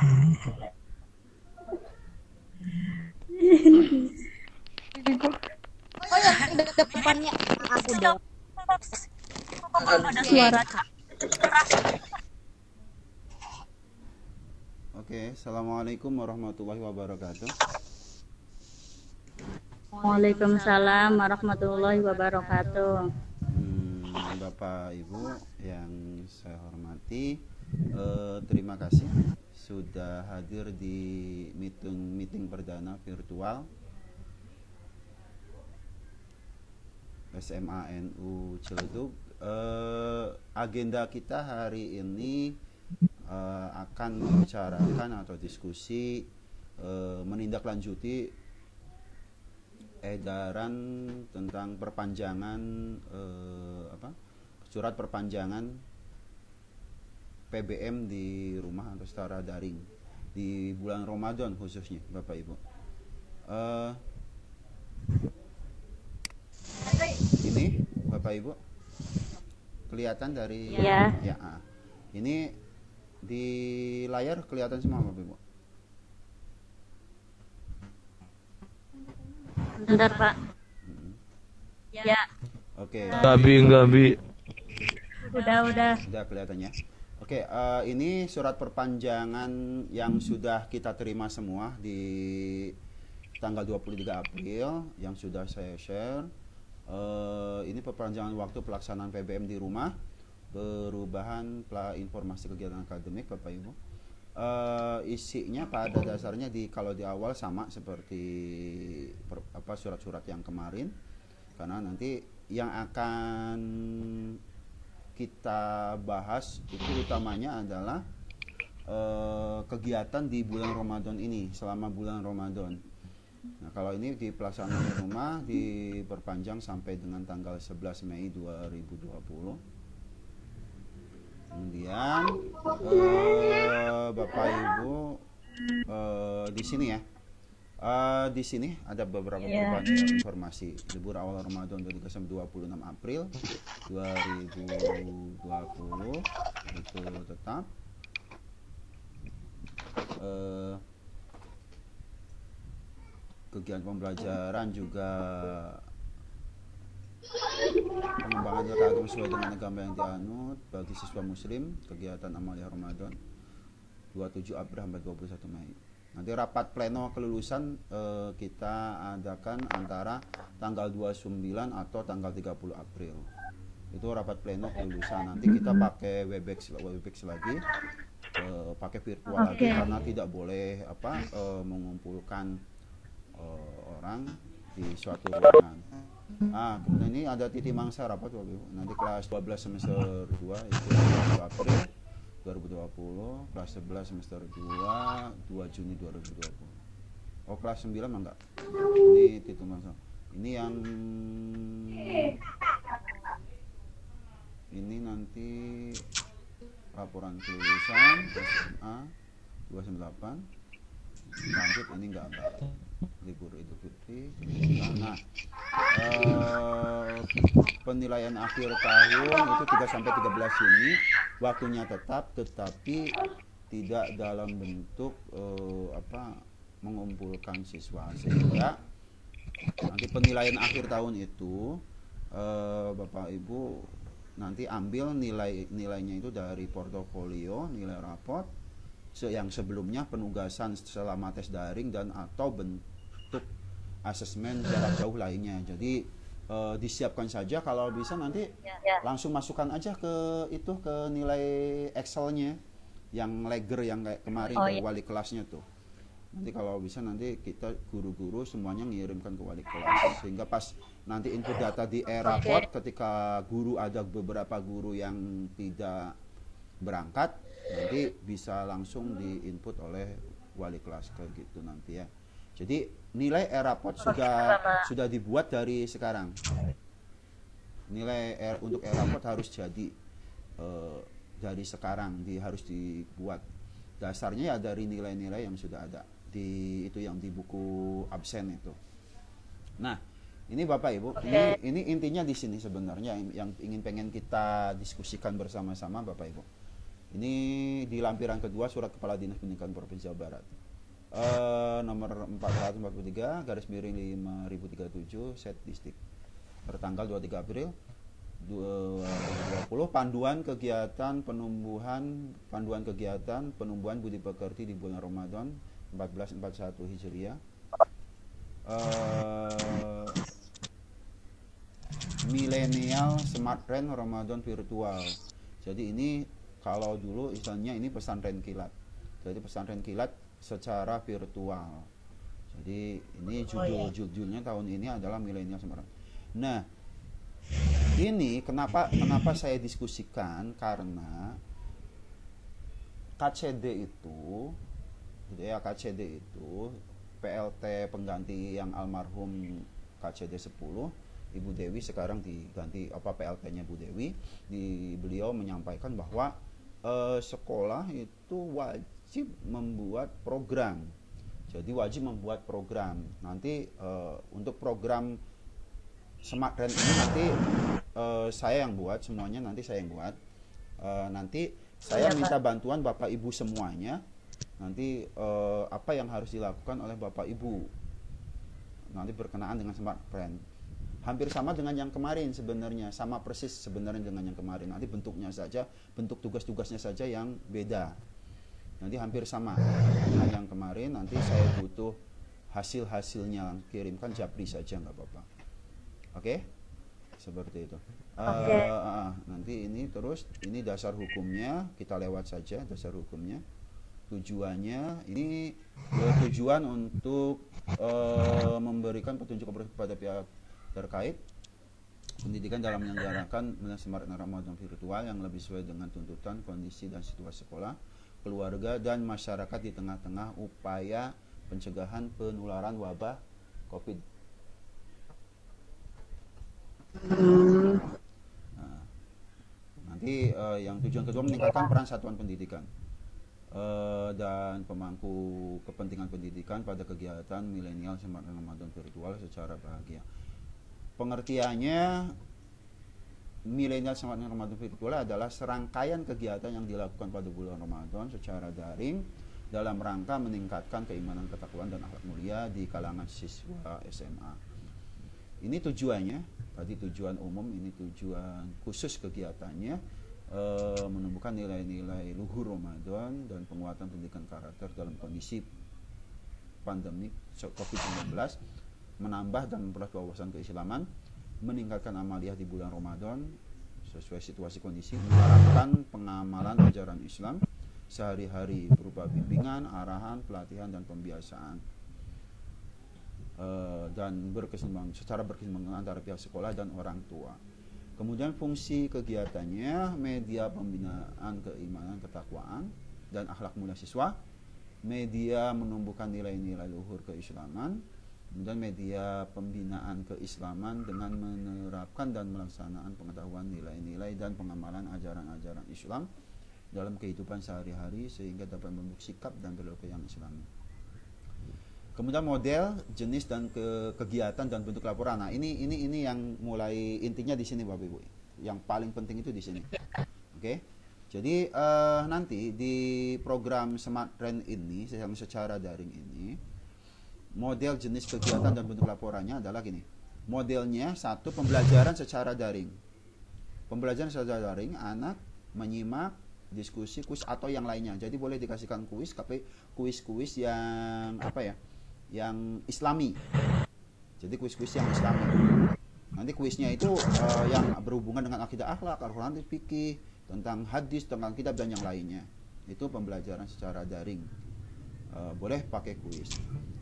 Oh ya, depannya aku dong. Ada suara. Oke, assalamualaikum warahmatullahi wabarakatuh. Waalaikumsalam warahmatullahi wabarakatuh. Bapak Ibu yang saya hormati, terima kasih sudah hadir di meeting perdana virtual SMA NU Ciledug. Agenda kita hari ini akan membicarakan atau diskusi menindaklanjuti edaran tentang perpanjangan surat perpanjangan PBM di rumah atau secara daring di bulan Ramadan khususnya, Bapak Ibu. Ini Bapak Ibu kelihatan dari Ya. Ini di layar kelihatan semua, Bapak Ibu. Bentar, Pak. Ya. Oke. Gabi. Udah. Sudah kelihatannya. Oke, ini surat perpanjangan yang sudah kita terima semua di tanggal 23 April yang sudah saya share. Ini perpanjangan waktu pelaksanaan PBM di rumah, perubahan informasi kegiatan akademik, Bapak Ibu. Isinya pada dasarnya kalau di awal sama seperti surat-surat yang kemarin, karena nanti yang akan kita bahas itu utamanya adalah kegiatan di bulan Ramadan ini, selama bulan Ramadan. Nah, kalau ini di pelaksanaan di rumah diperpanjang sampai dengan tanggal 11 Mei 2020. Kemudian Bapak Ibu di sini ya. Di sini ada beberapa perubahan informasi. Libur awal Ramadan dari 26 April 2020 itu tetap. Kegiatan pembelajaran juga pengembangan data agama sesuai dengan agama yang dianut bagi siswa muslim, kegiatan amalia Ramadan 27 April sampai 21 Mei. Nanti rapat pleno kelulusan kita adakan antara tanggal 29 atau tanggal 30 April. Itu rapat pleno kelulusan. Nanti kita pakai Webex lagi, pakai virtual lagi karena tidak boleh mengumpulkan orang di suatu ruangan. Kemudian ini ada titi mangsa rapat Bapak Ibu. Nanti kelas 12 semester 2 itu 1 April 2020, kelas 11 semester 2 Juni 2020. Oh, kelas 9 enggak. Ini titi mangsa. Ini yang ini nanti laporan kelulusan SMA 298. Lanjut ini enggak libur Idul Fitri. Nah, penilaian akhir tahun itu 3 sampai 13 Juni, waktunya tetap, tetapi tidak dalam bentuk mengumpulkan siswa, sehingga nanti penilaian akhir tahun itu Bapak Ibu nanti ambil nilainya itu dari portofolio, nilai raport yang sebelumnya, penugasan selama tes daring, dan atau bentuk asesmen jarak jauh lainnya. Jadi disiapkan saja, kalau bisa nanti langsung masukkan aja ke nilai Excelnya yang leger yang kayak kemarin ke wali kelasnya tuh. Nanti kalau bisa nanti kita guru-guru semuanya ngirimkan ke wali kelas, sehingga pas nanti input data di e-raport, ketika guru ada beberapa guru yang tidak berangkat, nanti bisa langsung diinput oleh wali kelas kayak gitu nanti ya. Jadi nilai e-raport sudah dibuat dari sekarang. Nilai untuk e-raport harus jadi dari sekarang, harus dibuat. Dasarnya ya dari nilai-nilai yang sudah ada di yang di buku absen itu. Nah, ini Bapak Ibu, ini intinya di sini sebenarnya yang pengen kita diskusikan bersama-sama Bapak Ibu. Ini di lampiran kedua Surat Kepala Dinas Pendidikan Provinsi Jawa Barat. Nomor 443 garis miring 5037 Set Distrik tertanggal 23 April 2020. Panduan kegiatan penumbuhan budi pekerti di bulan Ramadan 1441 Hijriah. Milenial Smart Trend Ramadan virtual. Jadi ini kalau dulu istilahnya ini pesantren kilat. Jadi pesantren kilat secara virtual. Jadi ini judulnya tahun ini adalah milenial Smart Trend. Nah, ini kenapa saya diskusikan, karena KCD itu PLT pengganti yang almarhum KCD 10 Ibu Dewi, sekarang diganti PLT-nya Bu Dewi. Beliau menyampaikan bahwa sekolah itu wajib membuat program. Jadi wajib membuat program. Nanti untuk program Smart Trend ini nanti saya yang buat semuanya, nanti saya yang buat. Nanti saya minta bantuan Bapak Ibu semuanya. Nanti apa yang harus dilakukan oleh Bapak Ibu nanti berkenaan dengan Smart Trend. Hampir sama dengan yang kemarin sebenarnya, sama persis sebenarnya dengan yang kemarin. Nanti bentuknya saja, bentuk tugas-tugasnya saja yang beda. Nanti hampir sama dengan yang kemarin. Nanti saya butuh hasil-hasilnya, kirimkan japri saja nggak apa-apa. Oke? Seperti itu. Nanti ini terus, ini dasar hukumnya, kita lewat saja dasar hukumnya. Tujuannya ini tujuan untuk memberikan petunjuk kepada pihak terkait pendidikan dalam menyelenggarakan Smart Ramadan virtual yang lebih sesuai dengan tuntutan, kondisi dan situasi sekolah, keluarga dan masyarakat di tengah-tengah upaya pencegahan penularan wabah COVID. Nah, nanti yang tujuan kedua meningkatkan peran satuan pendidikan dan pemangku kepentingan pendidikan pada kegiatan milenial Smart Ramadan virtual secara bahagia. Pengertiannya, milenial Smart Ramadan virtual adalah serangkaian kegiatan yang dilakukan pada bulan Ramadan secara daring dalam rangka meningkatkan keimanan, ketakwaan dan akhlak mulia di kalangan siswa SMA. Ini tujuannya, tadi tujuan umum, ini tujuan khusus kegiatannya, menumbuhkan nilai-nilai luhur Ramadan dan penguatan pendidikan karakter dalam kondisi pandemi COVID-19, menambah dan memperluas wawasan keislaman, meningkatkan amaliyah di bulan Ramadan sesuai situasi kondisi, menerapkan pengamalan ajaran Islam sehari-hari berupa bimbingan, arahan, pelatihan dan pembiasaan, dan secara berkesinambungan antara pihak sekolah dan orang tua. Kemudian fungsi kegiatannya, media pembinaan keimanan, ketakwaan dan akhlak mulia siswa, media menumbuhkan nilai-nilai luhur keislaman, kemudian media pembinaan keislaman dengan menerapkan dan melaksanakan pengetahuan nilai-nilai dan pengamalan ajaran-ajaran Islam dalam kehidupan sehari-hari sehingga dapat membentuk sikap dan perilaku yang Islami. Kemudian model, jenis dan kegiatan dan bentuk laporan. Nah, ini yang mulai intinya di sini Bapak Ibu. Yang paling penting itu di sini. Oke. Jadi nanti di program Smart Trend ini yang secara daring ini, model, jenis, kegiatan dan bentuk laporannya adalah gini. Modelnya satu, pembelajaran secara daring. Pembelajaran secara daring, anak menyimak diskusi, kuis atau yang lainnya. Jadi boleh dikasihkan kuis, tapi kuis-kuis yang yang Islami. Jadi kuis-kuis yang Islami. Nanti kuisnya itu yang berhubungan dengan akidah, akhlak, Al-Quran, fikih, tentang hadis, tentang kitab dan yang lainnya. Itu pembelajaran secara daring. Boleh pakai kuis.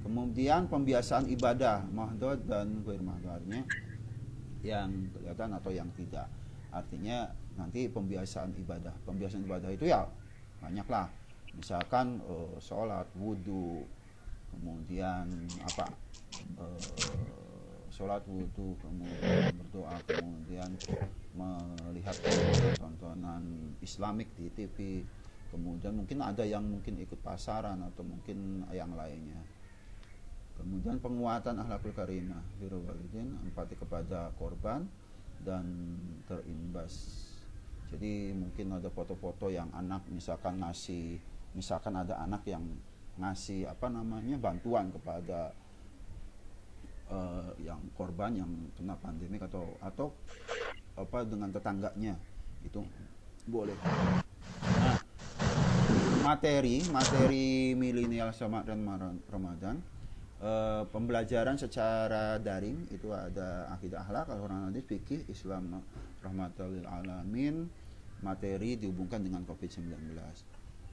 Kemudian pembiasaan ibadah, mahdud dan ghair mahdudnya yang kelihatan atau yang tidak. Artinya nanti pembiasaan ibadah. Pembiasaan ibadah itu ya banyaklah. Misalkan sholat, wudu, kemudian sholat, wudu, kemudian berdoa, kemudian melihat tontonan Islamik di TV, kemudian mungkin ada yang mungkin ikut pasaran atau mungkin yang lainnya. Kemudian penguatan akhlakul karimah, birrul walidain, empati kepada korban dan terimbas Jadi mungkin ada foto-foto yang anak misalkan ada anak yang ngasih apa namanya bantuan kepada yang korban yang kena pandemi atau apa dengan tetangganya, itu boleh. Nah, materi milenial sama Ramadan, pembelajaran secara daring itu ada akidah akhlak, Al-Quran, hadis, fikih, Islam, rahmatal lil alamin, materi dihubungkan dengan COVID-19.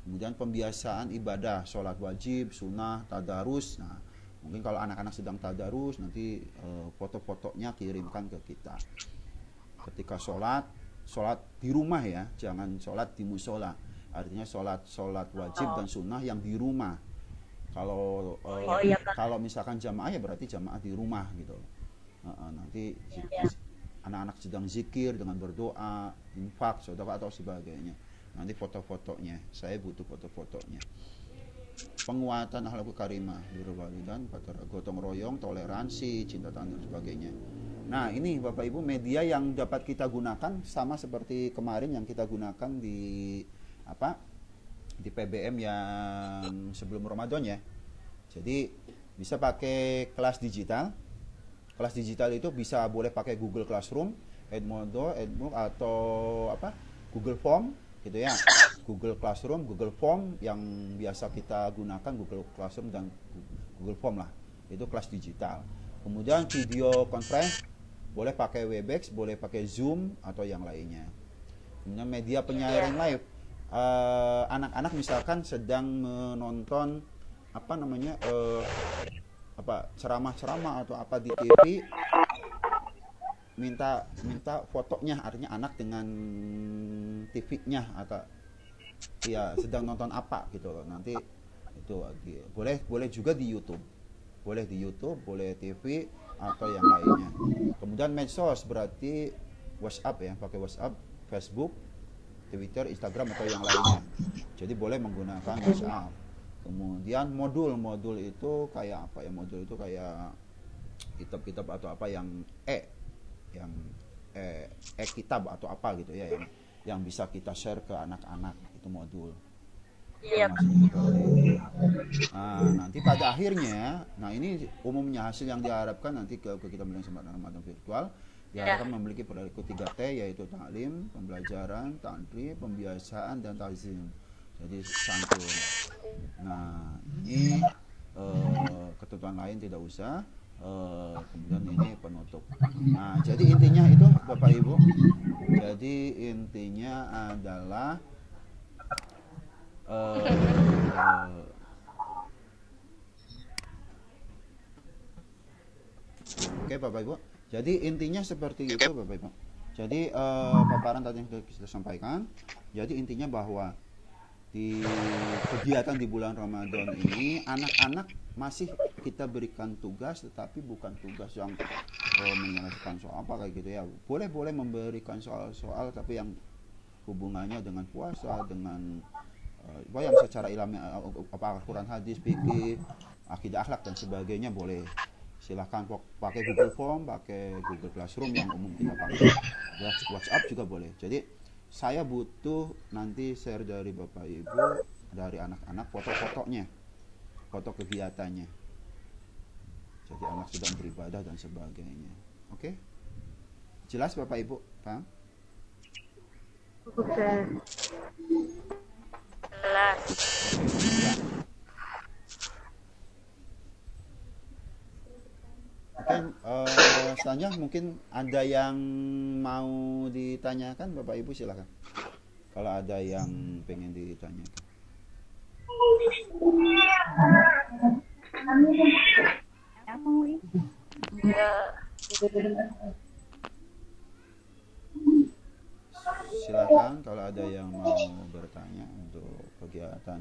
Kemudian pembiasaan ibadah, sholat wajib, sunnah, tadarus. Nah, mungkin kalau anak-anak sedang tadarus, nanti foto-fotonya kirimkan ke kita. Ketika sholat di rumah ya, jangan sholat di musola. Artinya sholat wajib dan sunnah yang di rumah. Kalau misalkan jamaah ya berarti jamaah di rumah gitu. Nanti anak-anak sedang zikir dengan berdoa, infak, sedekah atau sebagainya. Nanti foto-fotonya, saya butuh foto-fotonya. Penguatan akhlakul karimah, birrul walidain, gotong royong, toleransi, cinta tanah dan sebagainya. Nah, ini Bapak Ibu media yang dapat kita gunakan sama seperti kemarin yang kita gunakan di PBM yang sebelum Ramadan ya. Jadi bisa pakai kelas digital. Kelas digital itu boleh pakai Google Classroom, Edmodo, atau Google Form gitu ya. Google Classroom, Google Form yang biasa kita gunakan, Google Classroom dan Google Form lah. Itu kelas digital. Kemudian video conference boleh pakai Webex, boleh pakai Zoom atau yang lainnya. Kemudian media penyaring live. Anak-anak misalkan sedang menonton ceramah-ceramah atau apa di TV, minta fotonya, artinya anak dengan TV-nya atau ya sedang nonton apa gitu loh. Nanti itu boleh juga di YouTube. Boleh di YouTube, boleh TV atau yang lainnya. Kemudian medsos berarti WhatsApp ya, pakai WhatsApp, Facebook, Twitter, Instagram atau yang lainnya. Jadi boleh menggunakan WhatsApp. Kemudian modul itu kayak apa ya? Modul itu kayak kitab-kitab atau apa yang kitab atau apa gitu ya, yang bisa kita share ke anak-anak, itu modul. Iya. Nah, nanti pada akhirnya, ini umumnya hasil yang diharapkan nanti ke kita bilang sembahana Ramadan virtual, diharapkan memiliki perilaku 3T, yaitu taklim, pembelajaran, tantri, pembiasaan, dan tazim. Jadi santun. Nah, ini ketentuan lain tidak usah. Kemudian ini penutup. Nah, jadi intinya itu Bapak Ibu. Jadi intinya adalah oke Bapak Ibu. Jadi intinya seperti itu Bapak Ibu. Jadi paparan tadi yang kita sampaikan. Jadi intinya bahwa di kegiatan di bulan Ramadan ini anak-anak masih kita berikan tugas, tetapi bukan tugas yang menyelesaikan soal apa kayak gitu ya. Boleh memberikan soal-soal tapi yang hubungannya dengan puasa, dengan yang secara ilmiah, Al-Quran, hadis, fikih, akidah akhlak dan sebagainya boleh. Silahkan pakai Google Form, pakai Google Classroom yang umum kita pakai. WhatsApp juga boleh. Jadi saya butuh nanti share dari Bapak Ibu, dari anak-anak foto-fotonya, foto kegiatannya. Jadi anak sedang beribadah dan sebagainya. Oke? Jelas Bapak Ibu? Paham? Oke. Jelas. Oke, selanjutnya mungkin ada yang mau ditanyakan, Bapak Ibu silakan. Kalau ada yang pengen ditanyakan. Silakan kalau ada yang mau bertanya untuk kegiatan,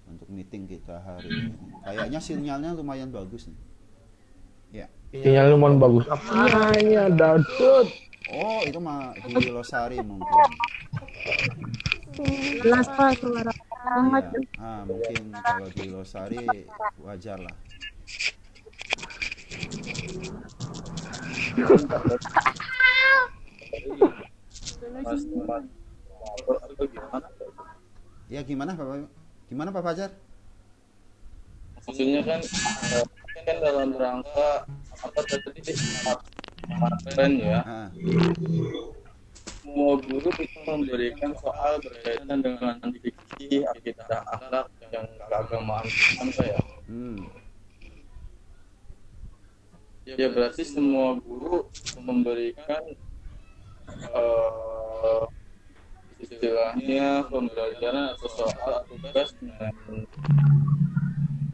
untuk meeting kita hari ini. Kayaknya sinyalnya lumayan bagus nih. Ya. Sinyal lumayan bagus. Apanya, Dadut? Oh, itu mah di Losari mungkin. Jelas Pak, suara banget. Ya. Mungkin kalau di Losari wajar lah. atau gimana? Ya gimana Pak Fajar? Maksudnya kan dalam rangka apa tadi kemarin ya, Ah, semua guru itu memberikan soal berkaitan dengan fikih, akidah, akhlak yang keagamaan kan saya. Ya berarti semua guru memberikan istilahnya pembelajaran atau soal tugas dengan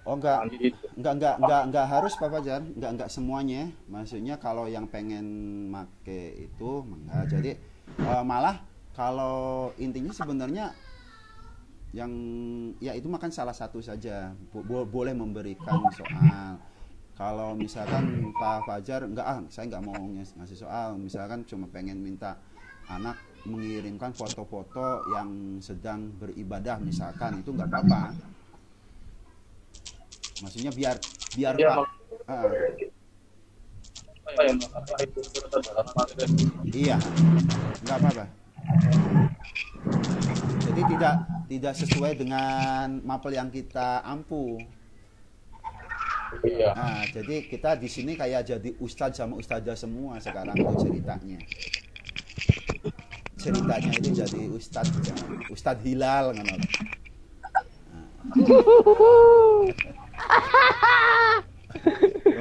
Oh enggak, gitu. enggak harus Pak Fajar, enggak semuanya. Maksudnya kalau yang pengen make itu enggak. Jadi malah kalau intinya sebenarnya yang ya itu makan salah satu saja. Boleh memberikan soal. Kalau misalkan Pak Fajar saya enggak mau ngasih soal. Misalkan cuma pengen minta anak mengirimkan foto-foto yang sedang beribadah misalkan, itu enggak apa-apa. Maksudnya biar Ya, Pak iya nggak apa-apa. Jadi tidak sesuai dengan mapel yang kita ampu. Iya. Nah, jadi kita di sini kayak jadi ustadz sama ustadzah semua sekarang itu ceritanya. Ceritanya itu jadi ustadz Hilal kan.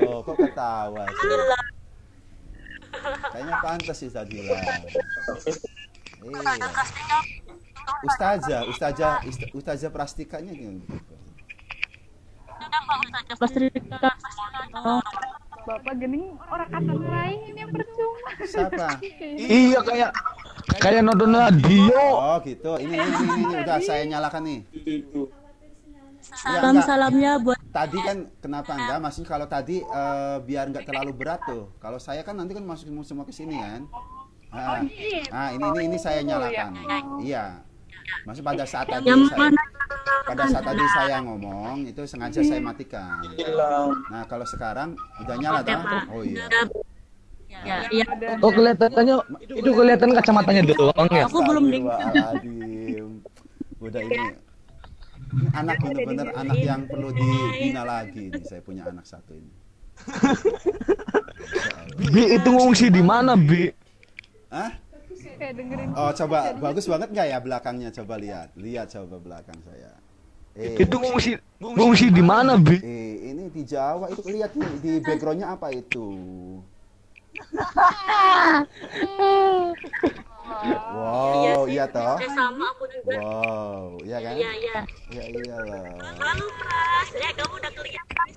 Oh, kok ketawa sih? Kayaknya pantas sih Ustadz Hilal. Iya. Ustazah Prastikanya gitu. Bapak gening orang kata lain yang percuma. Siapa? Iya kayak nonton radio. Oh gitu. Ini udah saya nyalakan nih. Salam-salamnya buat Tadi kan kenapa enggak? Maksudnya kalau tadi biar enggak terlalu berat tuh. Kalau saya kan nanti kan masuk semua ke sini kan. Ini saya nyalakan. Iya. Maksud pada saat tadi saya ngomong itu sengaja saya matikan. Nah, kalau sekarang udah nyala kan? Oh iya. ya. Oh kelihatannya itu kelihatan kacamatanya doang ya. Aku belum Astagfirullahaladzim. Udah ini anak bener-bener anak yang perlu dibina lagi nih. Saya punya anak satu ini. Bi itu ngungsi di mana, Bi? Hah? Kayak dengerin. Oh coba bagus banget nggak ya belakangnya, coba lihat coba belakang saya. Itu ngungsi di mana, Bi? Ini di Jawa itu lihat nih di backgroundnya apa itu? Wow, iya toh? Sama aku juga. Wow, iya kan? Iya. Ya iyalah. Lalu Pras, kamu udah kelihatan.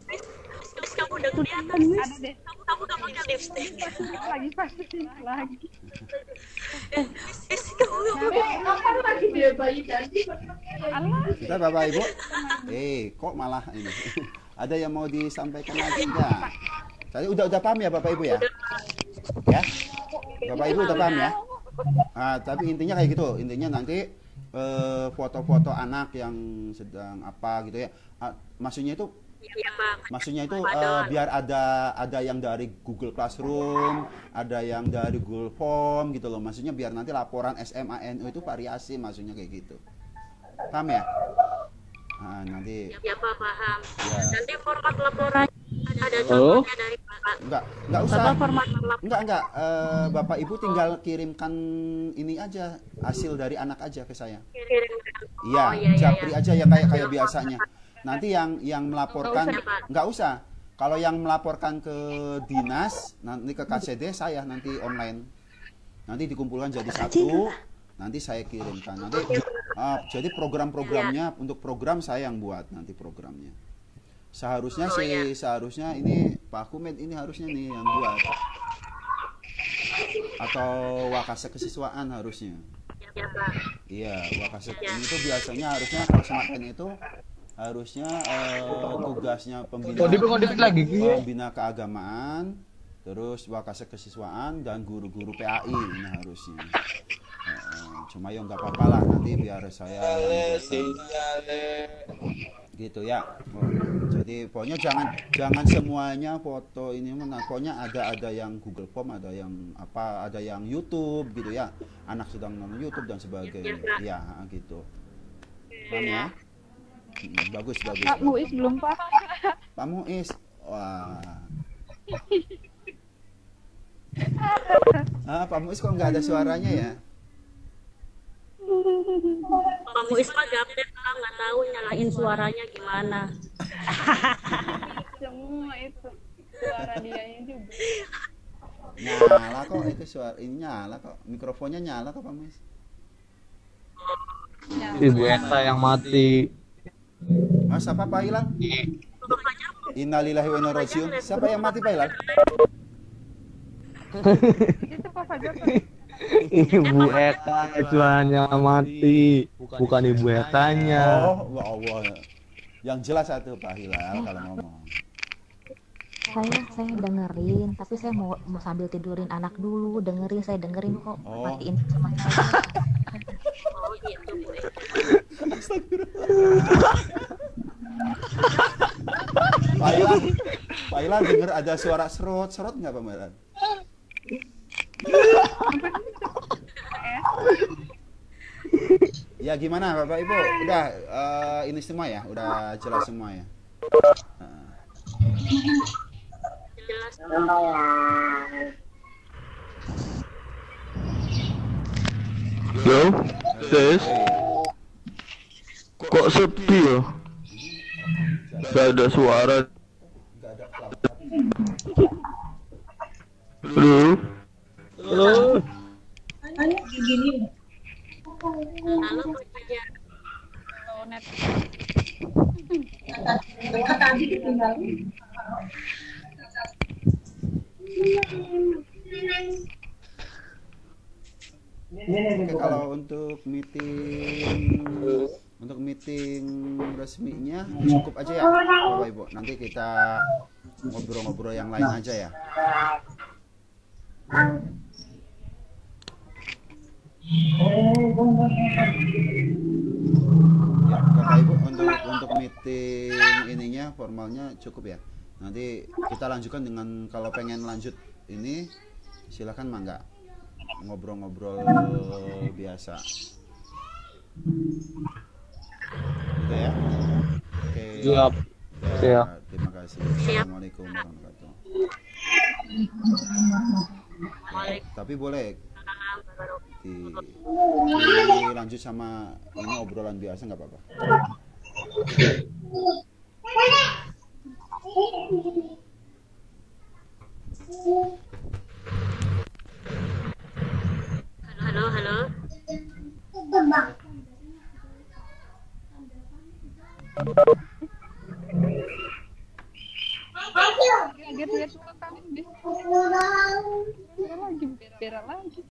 Kamu udah kelihatan. Ada deh. Kamu udah pakai lipstick. Lagi pasti lagi. Kapan lagi dia bayi tadi? Kita Bapak Ibu. Kok malah ini? Ada yang mau disampaikan lagi enggak? Tadi udah paham ya Bapak Ibu ya? Ya? Bapak Ibu udah paham ya? Tapi intinya kayak gitu. Intinya nanti foto-foto anak yang sedang apa gitu ya. Maksudnya itu biar ada yang dari Google Classroom, ada yang dari Google Form gitu loh. Maksudnya biar nanti laporan SMANU itu variasi, maksudnya kayak gitu. Paham ya? Nanti Ya Pak, paham. ya. Nanti format laporan ada contohnya dari Pak. Enggak usah. Bapak format laporan. Enggak. Bapak Ibu tinggal kirimkan ini aja, hasil dari anak aja ke saya. Iya, japri aja ya kayak biasanya. Nanti yang melaporkan enggak usah. Kalau yang melaporkan ke dinas, nanti ke KCD saya nanti online. Nanti dikumpulkan jadi satu, nanti saya kirimkan. Nanti jadi program-programnya untuk program saya yang buat nanti programnya. Seharusnya ini Pak Kumet ini harusnya nih yang buat. Atau Wakase Kesiswaan harusnya. Ya Pak. Iya, Wakase ini itu biasanya harusnya kalau semakin itu harusnya tugasnya pembina keagamaan, terus Wakase Kesiswaan dan guru-guru PAI ini harusnya. Cuma ya nggak apa-apa lah nanti biar saya gitu ya. Oh, jadi pokoknya jangan semuanya foto ini, nah, pokoknya ada yang Google Form, ada yang apa, ada yang YouTube gitu ya, anak sedang nonton YouTube dan sebagainya ya gitu. Paham ya? Bagus bagus. Pak Muiz belum paham. Pak Muiz, wah. Pak Muiz kok nggak ada suaranya ya? Kamu Isma gaptek lah, nggak tahu nyalain suaranya gimana. Semua itu suara dianya juga. Nyala kok itu suara ini, nyala kok, mikrofonnya nyala kok Pak Muiz. Ibu Eta yang mati. Mas apa Pak Ilham? Innalillahi wa inna ilaihi raji'un. Siapa yang mati Pak Ilham? Itu Pak Fajar. Ibu Eta suaranya mati, bukan Ibu Etanya. Oh, ya Allah. Yang jelas satu Pak Hilal kalau ngomong. Saya dengerin, tapi saya mau sambil tidurin anak dulu, saya dengerin kok. Oh. Matiin sama saya. Oh gitu Bu. Pak Ilham dengar ada suara serot nggak Pak Ilham? Ya gimana Bapak Ibu? Udah ini semua ya? Udah jelas semua ya? Jelas. Yo, sis, kok sepi ya? Gak ada suara. Nggak ada klap. Halo. Halo. Halo Bu Jaja. Kalau net Oke, kalau untuk meeting resminya cukup aja ya Bapak Ibu. Nanti kita ngobrol-ngobrol yang lain aja ya. Ya, Bapak Ibu, untuk meeting ininya formalnya cukup ya. Nanti kita lanjutkan dengan, kalau pengen lanjut ini silakan mangga, ngobrol-ngobrol biasa. Gitu ya. Oke. Siap. Ya, Siap. terima kasih. Assalamualaikum warahmatullahi wabarakatuh. Tapi boleh dilanjut sama ini obrolan biasa nggak apa-apa. Halo. lihat-lihat kami lagi berak lagi.